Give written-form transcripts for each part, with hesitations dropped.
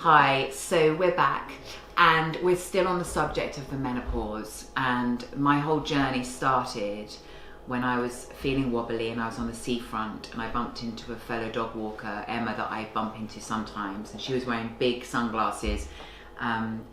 Hi, so we're back and we're still on the subject of the menopause, and my whole journey started when I was feeling wobbly and I was on the seafront and I bumped into a fellow dog walker, Emma, that I bump into sometimes, and she was wearing big sunglasses and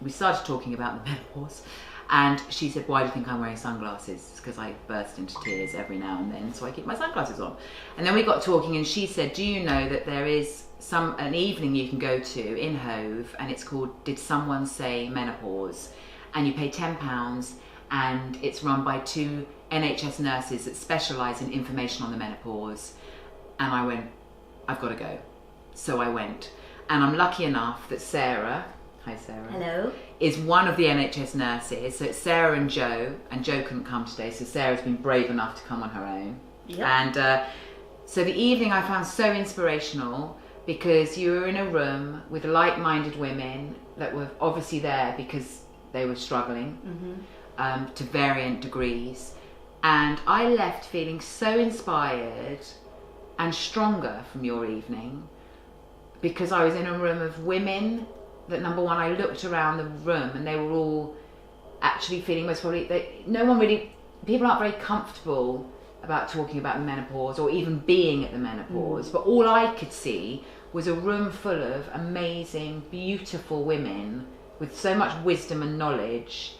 we started talking about the menopause, and she said, "Why do you think I'm wearing sunglasses?" It's because I burst into tears every now and then, so I keep my sunglasses on. And then we got talking and she said, "Do you know that there is an evening you can go to in Hove and it's called Did Someone Say Menopause, and you pay £10 and it's run by 2 NHS nurses that specialise in information on the menopause." And I went, "I've got to go." So I went, and I'm lucky enough that Sarah, hi Sarah, hello, is one of the NHS nurses. So it's Sarah and Jo couldn't come today, so Sarah's been brave enough to come on her own. Yep. And so the evening I found so inspirational, because you were in a room with like-minded women that were obviously there because they were struggling to varying degrees. And I left feeling so inspired and stronger from your evening, because I was in a room of women that, number one, I looked around the room and they were all actually feeling most probably, people aren't very comfortable about talking about the menopause or even being at the menopause. But all I could see was a room full of amazing, beautiful women with so much wisdom and knowledge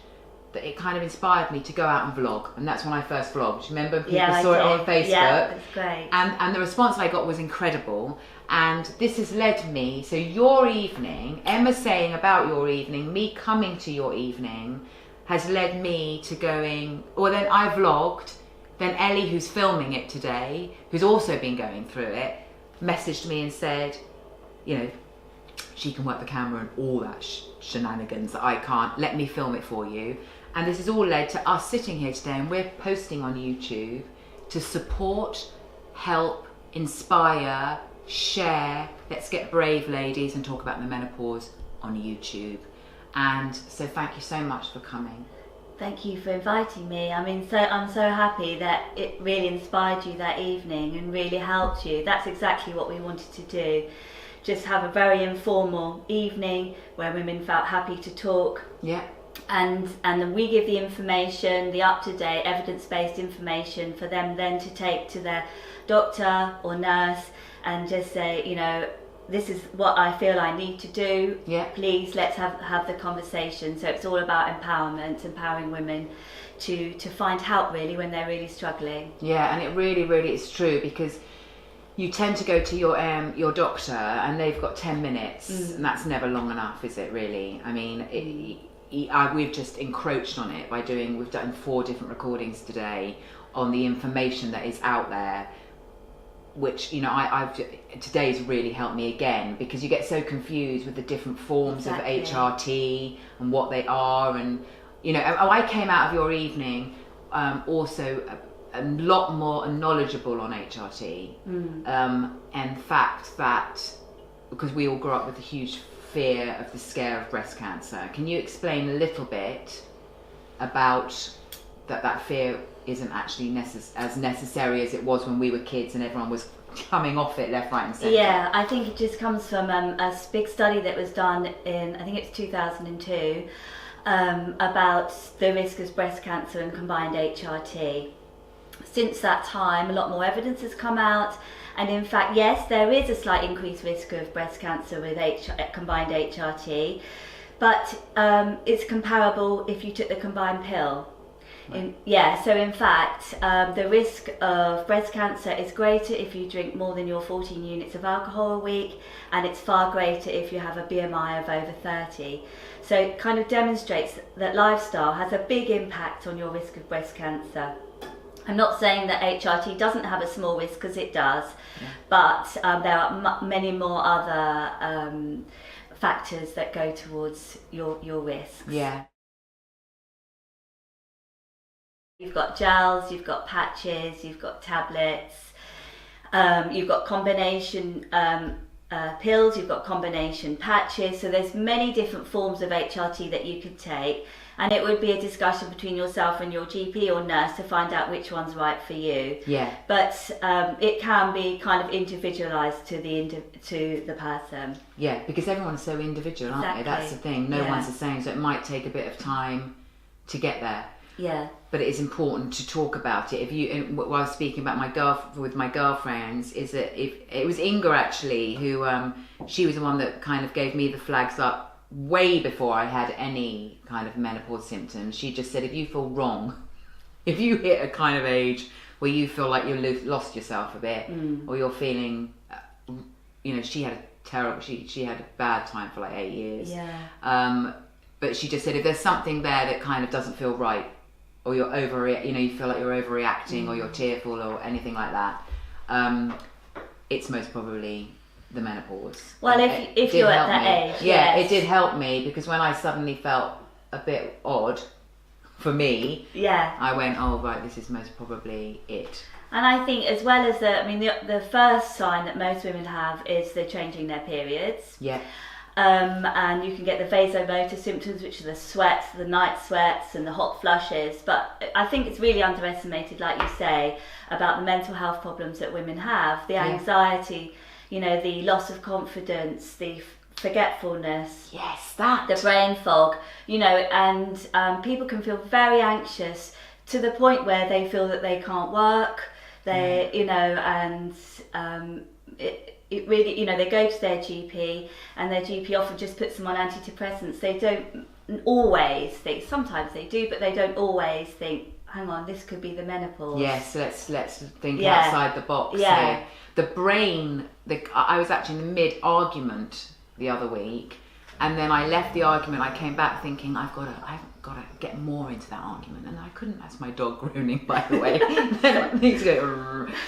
that it kind of inspired me to go out and vlog. And that's when I first vlogged. Remember, people saw it on Facebook. Yeah, it's great. And the response I got was incredible. And this has led me, so your evening, Emma saying about your evening, me coming to your evening, has led me to going, or then I vlogged, then Ellie, who's filming it today, who's also been going through it, messaged me and said, you know, she can work the camera and all that shenanigans that I can't, let me film it for you. And this has all led to us sitting here today, and we're posting on YouTube to support, help, inspire, share. Let's get brave, ladies, and talk about the menopause on YouTube. And so thank you so much for coming. Thank you for inviting me. I mean, I'm so happy that it really inspired you that evening and really helped you. That's exactly what we wanted to do. Just have a very informal evening where women felt happy to talk. Yeah. And then we give the information, the up-to-date evidence-based information for them then to take to their doctor or nurse and just say, you know, this is what I feel I need to do. Yeah. Please, let's have the conversation. So it's all about empowerment, empowering women to find help really when they're really struggling. Yeah, and it really, really is true, because you tend to go to your doctor and they've got 10 minutes and that's never long enough, is it really? I mean, we've just encroached on it by we've done 4 different recordings today on the information that is out there, which, you know, today's really helped me again, because you get so confused with the different forms of HRT and what they are. And, you know, I came out of your evening also a lot more knowledgeable on HRT, and fact that, because we all grew up with a huge fear of the scare of breast cancer. Can you explain a little bit about that fear isn't actually as necessary as it was when we were kids and everyone was coming off it left, right and centre? Yeah, I think it just comes from a big study that was done in, I think it's 2002, about the risk of breast cancer and combined HRT. Since that time, a lot more evidence has come out, and in fact, yes, there is a slight increased risk of breast cancer with combined HRT, but it's comparable if you took the combined pill. So in fact, the risk of breast cancer is greater if you drink more than your 14 units of alcohol a week, and it's far greater if you have a BMI of over 30. So it kind of demonstrates that lifestyle has a big impact on your risk of breast cancer. I'm not saying that HRT doesn't have a small risk, because it does, but there are many more other factors that go towards your risks. Yeah. You've got gels, you've got patches, you've got tablets, you've got combination pills, you've got combination patches. So there's many different forms of HRT that you could take, and it would be a discussion between yourself and your GP or nurse to find out which one's right for you. Yeah. But it can be kind of individualised to the person. Yeah, because everyone's so individual, aren't they? That's the thing. No one's the same, so it might take a bit of time to get there. Yeah. But it is important to talk about it. While I was speaking about with my girlfriends, is that if it was Inga actually who she was the one that kind of gave me the flags up way before I had any kind of menopause symptoms. She just said, if you feel wrong, if you hit a kind of age where you feel like you've lost yourself a bit, or you're feeling, she had a terrible, she had a bad time for like 8 years. Yeah. But she just said, if there's something there that kind of doesn't feel right, or you're you feel like you're overreacting, or you're tearful, or anything like that, it's most probably the menopause. Well, if you're at that age, yeah, it did help me, because when I suddenly felt a bit odd, for me, I went, oh right, this is most probably it. And I think, as well as the first sign that most women have is they're changing their periods. Yeah. And you can get the vasomotor symptoms, which are the sweats, the night sweats and the hot flushes. But I think it's really underestimated, like you say, about the mental health problems that women have. The anxiety, the loss of confidence, the forgetfulness. Yes, that. The brain fog, and people can feel very anxious to the point where they feel that they can't work. They, it really, they go to their GP, and their GP often just puts them on antidepressants. They don't always think, sometimes they do, but they don't always think, hang on, this could be the menopause. Yes, let's think outside the box here. The brain, I was actually in the mid-argument the other week, and then I left the argument. I came back thinking, I've got to get more into that argument, and I couldn't. That's my dog groaning, by the way.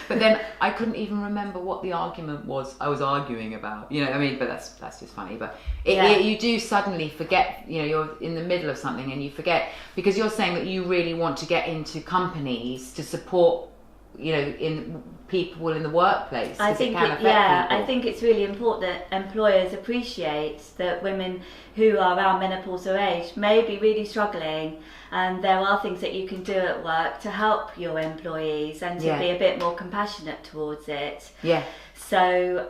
But then I couldn't even remember what the argument was I was arguing about. But that's just funny. But you do suddenly forget. You're in the middle of something and you forget, because you're saying that you really want to get into companies to support, in people in the workplace. I think I think it's really important that employers appreciate that women who are around menopausal age may be really struggling, and there are things that you can do at work to help your employees and to be a bit more compassionate towards it. Yeah. So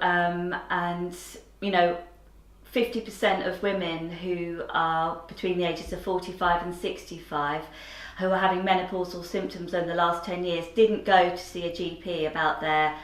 50% of women who are between the ages of 45 and 65 who are having menopausal symptoms in the last 10 years didn't go to see a GP about their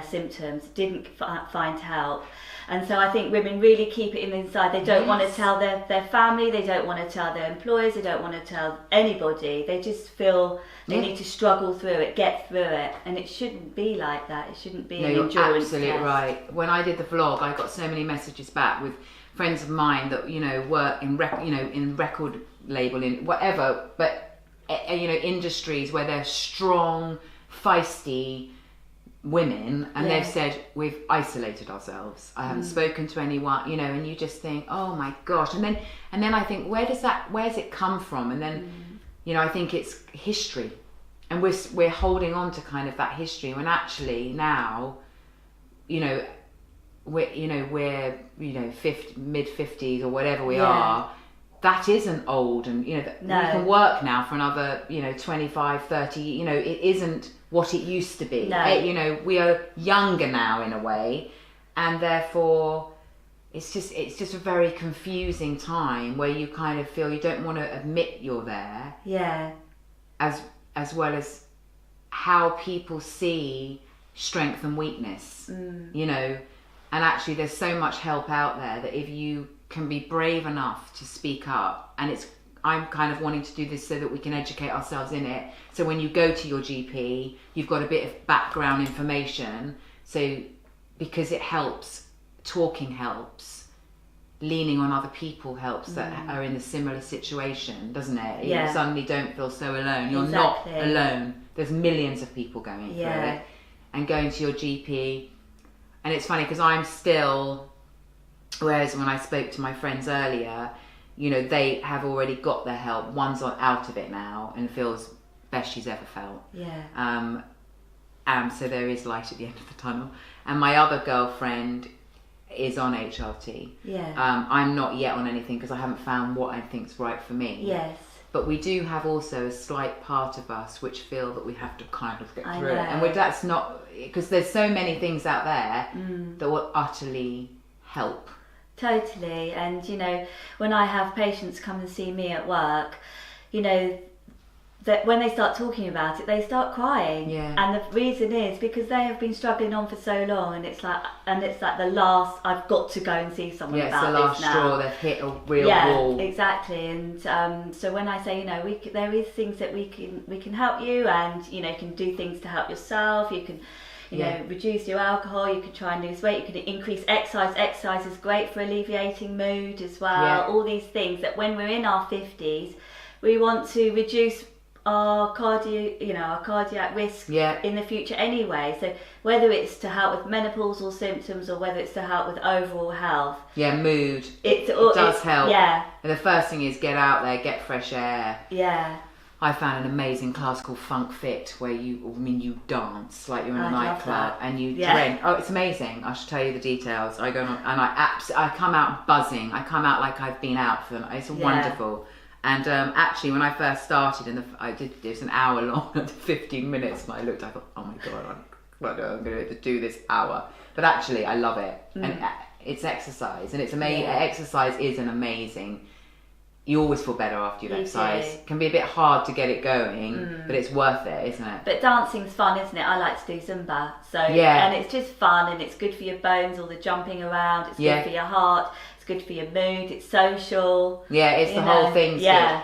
symptoms, didn't find help. And so I think women really keep it inside. They don't want to tell their family, they don't want to tell their employers, they don't want to tell anybody. They just feel they need to struggle through it, get through it. And it shouldn't be like that. It shouldn't be an endurance test. You're absolutely right. When I did the vlog, I got so many messages back with friends of mine that, work in record label, in whatever, but industries where they're strong, feisty women, and they've said, we've isolated ourselves. I haven't spoken to anyone, and you just think, oh my gosh. And then I think, where's it come from? And then, I think it's history, and we're holding on to kind of that history, when actually now, we're mid-50s or whatever we are. That isn't old, and we can work now for another 25, 30. It isn't what it used to be. We are younger now in a way, and therefore it's just a very confusing time where you kind of feel you don't want to admit you're there. As well as how people see strength and weakness. And actually there's so much help out there that if you can be brave enough to speak up, and I'm kind of wanting to do this so that we can educate ourselves in it. So when you go to your GP, you've got a bit of background information. So because it helps, talking helps, leaning on other people helps that are in a similar situation, doesn't it? You suddenly don't feel so alone. You're not alone. There's millions of people going through it, and going to your GP. And it's funny because I'm still. Whereas when I spoke to my friends earlier, they have already got their help. One's out of it now and feels best she's ever felt. So there is light at the end of the tunnel. And my other girlfriend is on HRT. I'm not yet on anything because I haven't found what I think's right for me. But we do have also a slight part of us which feel that we have to kind of get through it. know. And that's not, because there's so many things out there that will utterly help. Totally. And, you know, when I have patients come and see me at work, you know, that when they start talking about it, they start crying. Yeah. And the reason is because they have been struggling on for so long, and it's like the last, I've got to go and see someone about it's the last this now. straw. They've hit a real wall. Exactly. And so when I say, you know, there is things that we can help you, and you know, you can do things to help yourself. You can, you know, reduce your alcohol. You can try and lose weight. You can increase exercise. Exercise is great for alleviating mood as well. Yeah. All these things that when we're in our 50s, we want to reduce our cardiac risk in the future anyway. So whether it's to help with menopausal symptoms or whether it's to help with overall health, mood, it does help. And the first thing is get out there, get fresh air. I found an amazing class called Funk Fit where you dance like you're in a nightclub and you drink. Oh, it's amazing. I should tell you the details. I go on and I come out buzzing. I come out like I've been out for them. It's wonderful. And actually, when I first started, I did this an hour long, 15 minutes, and I thought, oh my God, I'm going to do this hour. But actually, I love it. And it's exercise, and it's amazing. Exercise is an amazing. You always feel better after you've exercised. It can be a bit hard to get it going, but it's worth it, isn't it? But dancing's fun, isn't it? I like to do Zumba. So and it's just fun, and it's good for your bones, all the jumping around. It's good for your heart. Good for your mood, it's social. Yeah, it's the whole thing. Yeah.